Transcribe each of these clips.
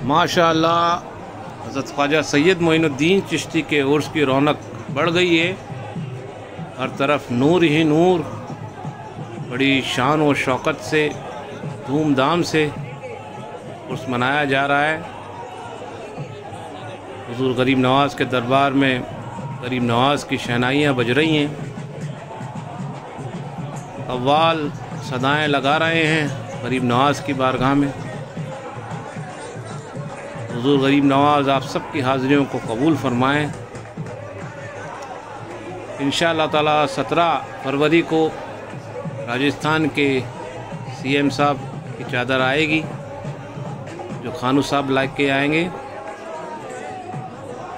माशाअल्लाह हज़रत ख्वाजा सैयद मोइनुद्दीन चिश्ती के उर्स की रौनक बढ़ गई है। हर तरफ नूर ही नूर, बड़ी शान और शौकत से धूमधाम से उर्स मनाया जा रहा है। हुज़ूर गरीब नवाज़ के दरबार में गरीब नवाज़ की शहनाइयाँ बज रही हैं, कव्वाल सदाएँ लगा रहे हैं गरीब नवाज़ की बारगाह में। हुज़ूर गरीब नवाज़ आप सब की हाज़िरियों को कबूल फरमाएँ। इंशाअल्लाह ताला 17 फरवरी को राजस्थान के सीएम साहब की चादर आएगी, जो खानू साहब ला के आएंगे,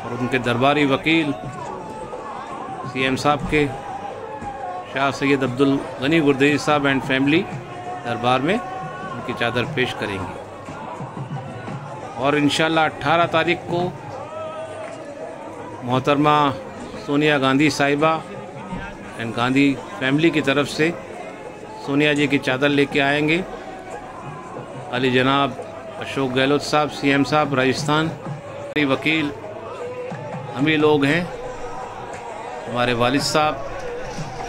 और उनके दरबारी वकील सीएम साहब के शाह सैयद अब्दुल गनी गुरदेजी साहब एंड फैमिली दरबार में उनकी चादर पेश करेंगे। और इंशाअल्लाह 18 तारीख को मोहतरमा सोनिया गांधी साहिबा एंड गांधी फैमिली की तरफ से सोनिया जी की चादर लेके आएंगे। अली जनाब अशोक गहलोत साहब सीएम साहब राजस्थान, वकील हम ही लोग हैं, हमारे वालिद साहब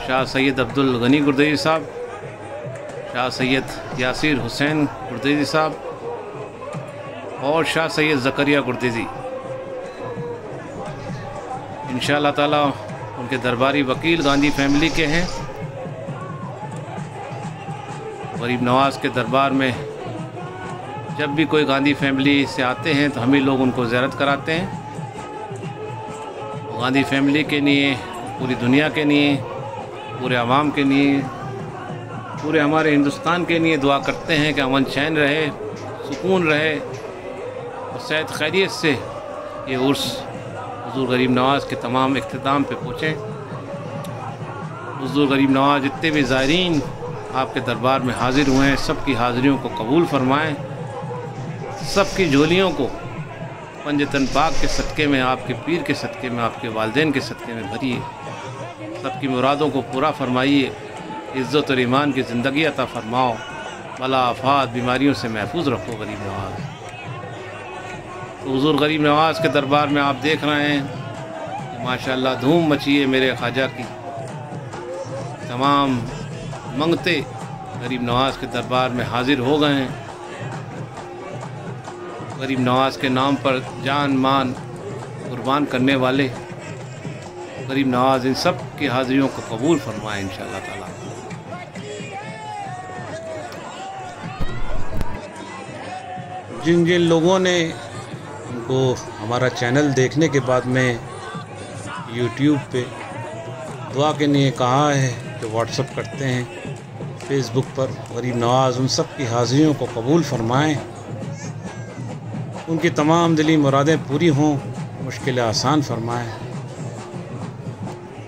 शाह सैयद अब्दुल गनी गुरदेजी साहब, शाह सैयद यासिर हुसैन गुरदेजी साहब और शाह सैयद ज़करिया गुरदेजी। इंशाअल्लाह ताला उनके दरबारी वकील गांधी फैमिली के हैं। गरीब नवाज़ के दरबार में जब भी कोई गांधी फैमिली से आते हैं तो हम ही लोग उनको ज़ियारत कराते हैं। गांधी फैमिली के लिए, पूरी दुनिया के लिए, पूरे आवाम के लिए, पूरे हमारे हिंदुस्तान के लिए दुआ करते हैं कि अमन चैन रहे, सुकून रहे और सेहत खैरियत से ये उर्स हुज़ूर गरीब नवाज़ के तमाम इख्तिताम पे पहुँचें। हुज़ूर गरीब नवाज़ जितने भी ज़ायरीन आपके दरबार में हाज़िर हुए हैं, सब की हाज़िरियों को कबूल फरमाएँ, सब की झोलियों को पंजतन पाक के सदक़े में, आपके पीर के सदक़े में, आपके वालिदैन के सदक़े में भरिए, सबकी मुरादों को पूरा फरमाइए, इज़्ज़त और ईमान की ज़िंदगी अता फ़रमाओ, बला आफ़ात बीमारियों से महफूज रखो गरीब नवाज़। तो हुज़ूर गरीब नवाज़ के दरबार में आप देख रहे हैं कि माशाअल्लाह धूम मची है मेरे ख्वाजा की। तमाम मंगते गरीब नवाज़ के दरबार में हाज़िर हो गए हैं। गरीब नवाज़ के नाम पर जान मान कुर्बान करने वाले गरीब नवाज़ इन सब की हाज़िरियों को कबूल फरमाए इंशाअल्लाह ताला। जिन जिन लोगों ने उनको हमारा चैनल देखने के बाद में यूट्यूब पे दुआ के लिए कहा है, जो व्हाट्सएप करते हैं फेसबुक पर, गरीब नवाज़ उन सब की हाज़िरियों को कबूल फरमाएँ, उनकी तमाम दिली मुरादें पूरी हों, मुश्किलें आसान फरमाएँ,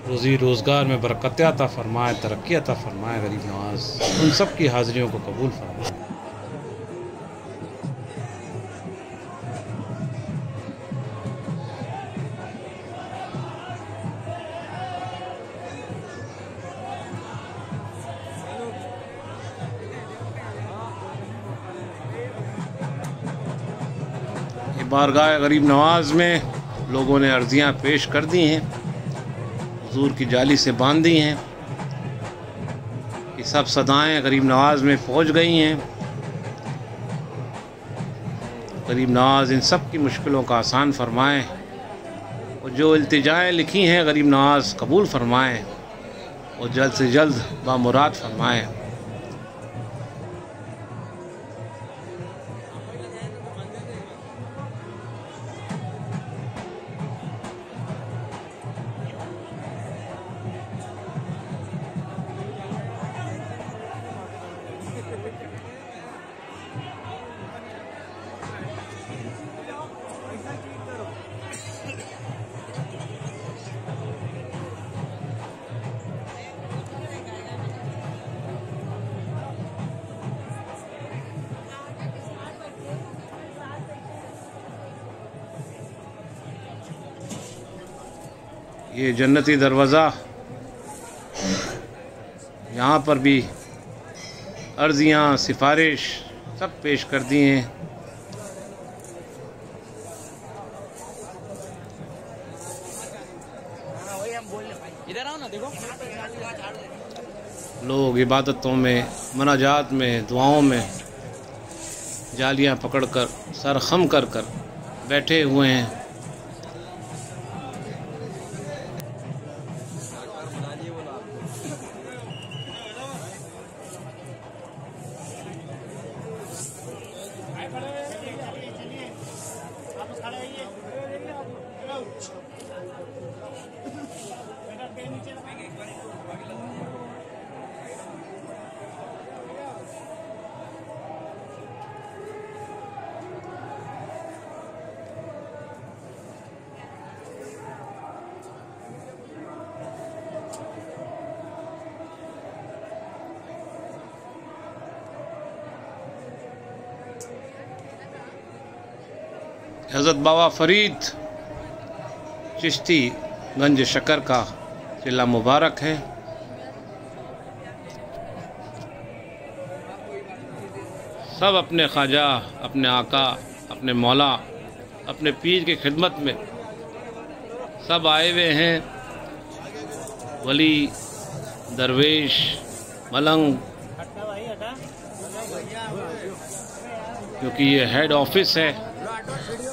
रोज़ी रोज़गार में बरकत अता फरमाए, तरक्की अता फरमाए। गरीब नवाज़ उन सब की हाज़िरियों को कबूल फरमाए। बारगाह गरीब नवाज़ में लोगों ने अर्ज़ियाँ पेश कर दी हैं, हुज़ूर की जाली से बांध दी हैं। ये सब सदाएँ गरीब नवाज़ में पहुँच गई हैं। गरीब नवाज़ इन सब की मुश्किलों का आसान फरमाएँ और जो इल्तिजाएँ लिखी हैं गरीब नवाज़ कबूल फरमाएँ और जल्द से जल्द बामुराद फरमाएँ। ये जन्नती दरवाज़ा, यहाँ पर भी अर्ज़ियाँ सिफारिश सब पेश कर दी हैं। इधर आओ ना, देखो लोग इबादतों में, मनाजात में, दुआओं में जालियां पकड़कर सर खम कर बैठे हुए हैं। हज़रत बाबा फरीद चिश्ती गंज शकर का चिल्ला मुबारक है। सब अपने ख्वाजा, अपने आका, अपने मौला, अपने पीर की खिदमत में सब आए हुए हैं। वली, दरवेश, मलंग, क्योंकि ये हेड ऑफिस है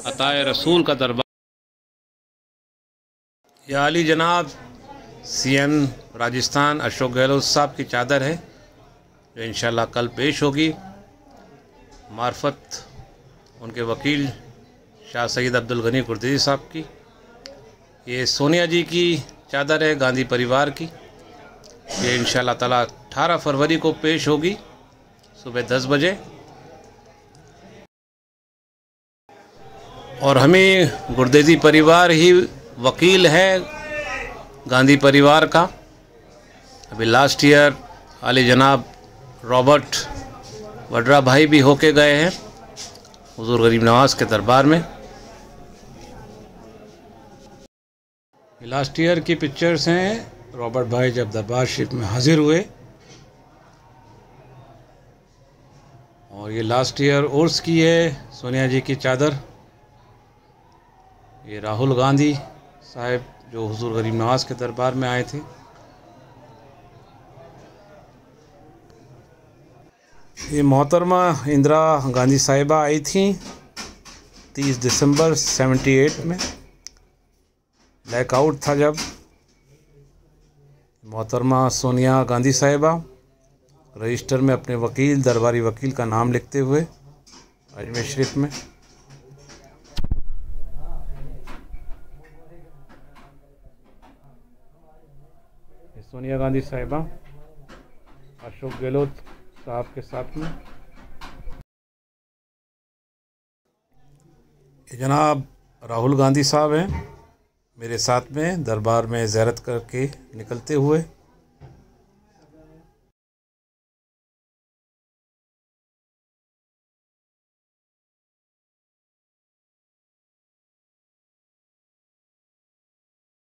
अताए रसूल का दरबार। यह आली जनाब CM राजस्थान अशोक गहलोत साहब की चादर है जो इंशाल्लाह कल पेश होगी। मार्फत उनके वकील शाह सईद अब्दुल गनी कुरैशी साहब की। ये सोनिया जी की चादर है गांधी परिवार की। ये इंशाल्लाह ताला 18 फरवरी को पेश होगी सुबह 10 बजे। और हमें गुरदेजी परिवार ही वकील है गांधी परिवार का। अभी लास्ट ईयर आली जनाब रॉबर्ट वड्रा भाई भी होके गए हैं हुजूर गरीब नवाज के दरबार में। लास्ट ईयर की पिक्चर्स हैं रॉबर्ट भाई जब दरबार शरीफ में हाजिर हुए। और ये लास्ट ईयर उर्स की है सोनिया जी की चादर। ये राहुल गांधी साहब जो हुजूर गरीब नवाज के दरबार में आए थे। ये मोहतरमा इंदिरा गांधी साहिबा आई थी 30 दिसंबर 78 में। ब्लैकआउट था जब। मोहतरमा सोनिया गांधी साहिबा रजिस्टर में अपने वकील, दरबारी वकील का नाम लिखते हुए अजमेर शरीफ में। सोनिया गांधी साहिबा अशोक गहलोत साहब के साथ में। जनाब राहुल गांधी साहब हैं मेरे साथ में दरबार में ज़ियारत करके निकलते हुए।